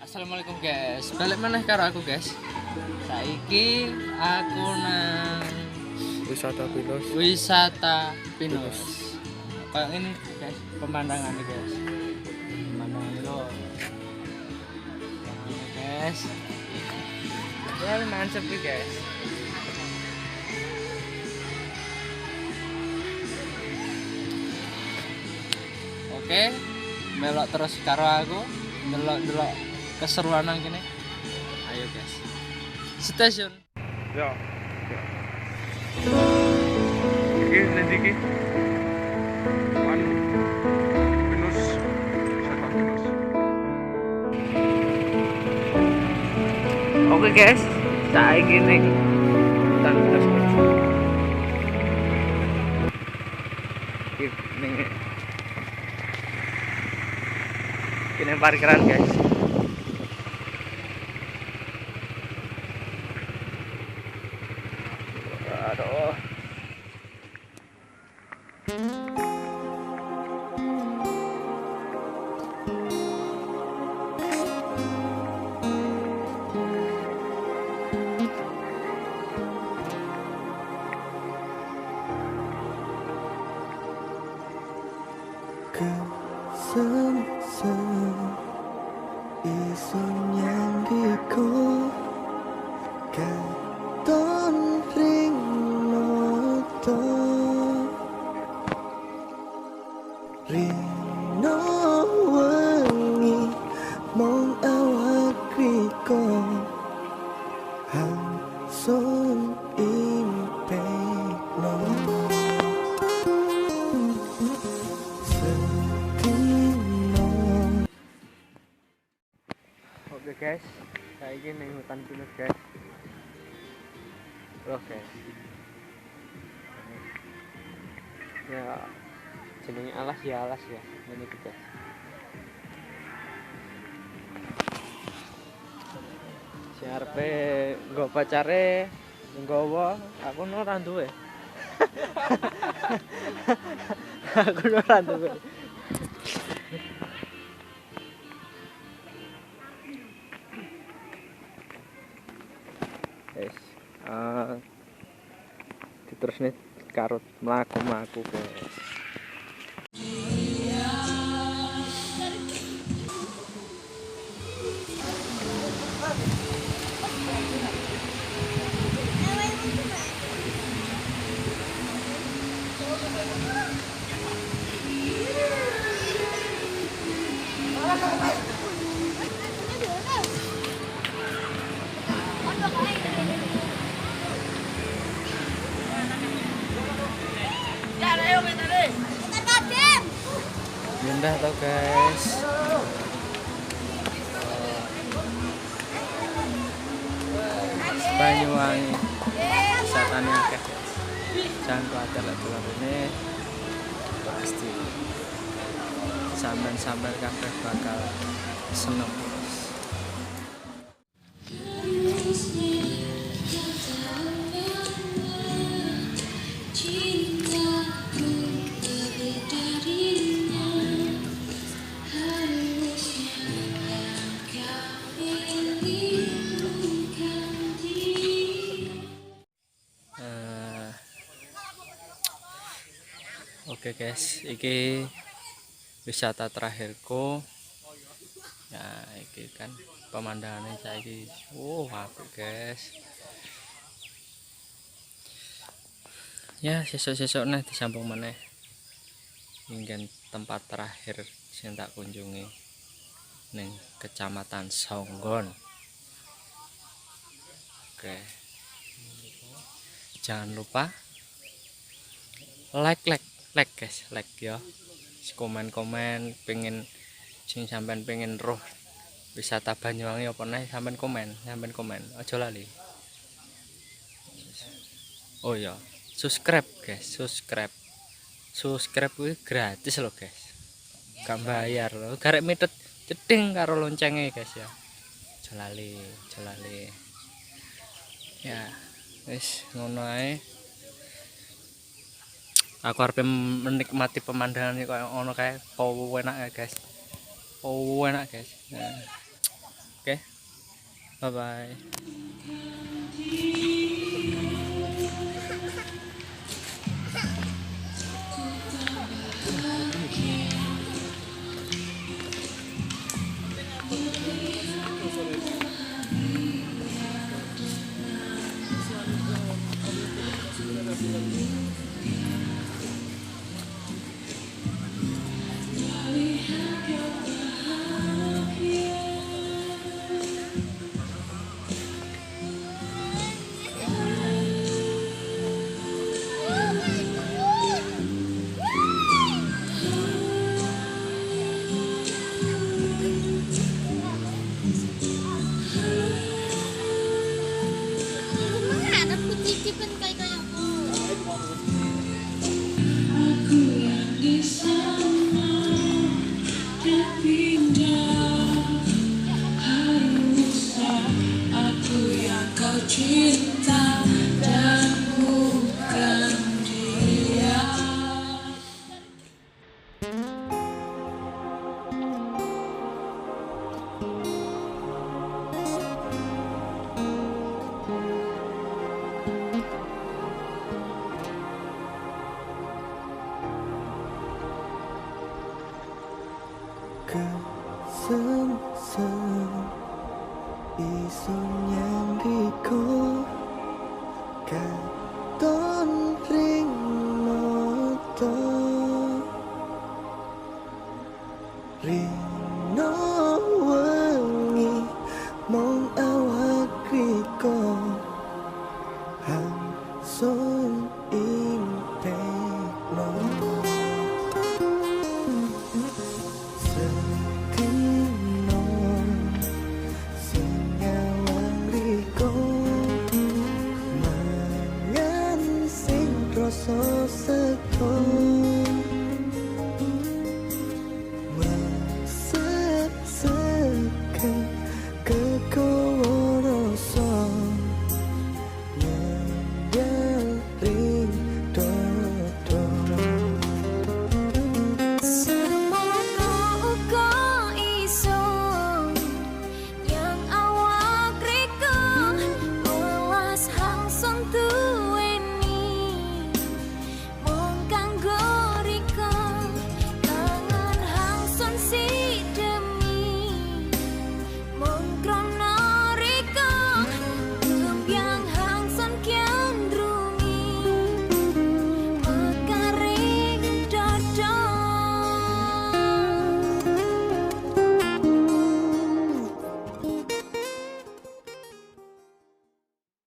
Assalamualaikum guys, balik mana karo aku guys. Saiki aku nang wisata Pinus. Kayak ini guys, pemandangannya guys. Pemandangannya loh. Ini guys. Ya mantep nih guys. Oke, melok terus karo aku, delok keseruan nang kene. Ayo guys. Stasiun. Ya. Iki nanti iki. Anu. Pinus. Wisata Pinus. Oke guys, saiki ning hutan Pinus. Ini parkiran guys. Aduh. Kesemsem isun nyambiku katon ring noto rino wengi mong awak riko hansun impeno Oke guys, saiki ning hutan Pinus guys. Oke. Ya jenenge alas ya ini guys. Siarepe nggo pacare nggawa aku ora duwe. Aku ora duwe. Guys, diterusne karo mlaku-mlaku guys. Indah tau guys. Banyuwangi wisatanya akeh guys. Jangan khawatir lah bulan ini pasti sampean kabeh bakal seneng guys. Oke guys, iki wisata terakhirku. Ya, iki kan pemandangannya saiki. Apik guys. Ya, sesuk-sesuk nih disambung meneh. Ingin tempat terakhir sing tak kunjungi ning Kecamatan Songgon. Oke. Jangan lupa like guys, like ya. Komen pengen sing sampean pengen roh wisata Banyuwangi apa nih sampean komen aja lali. Oh ya, subscribe guys, subscribe kuwi gratis loh guys, gak bayar loh, garek mitet ceding karo loncengnya guys ya. Aja lali ya. Wis ngono ae. Aku harus menikmati pemandangan ini kayak ono kayak enak ya guys. Enak guys. Nah. Oke, bye bye. Ada putih kan kayak aku. Cinta dan bukan dia. Kesengsem Isun yang riko Katon ring moto Rino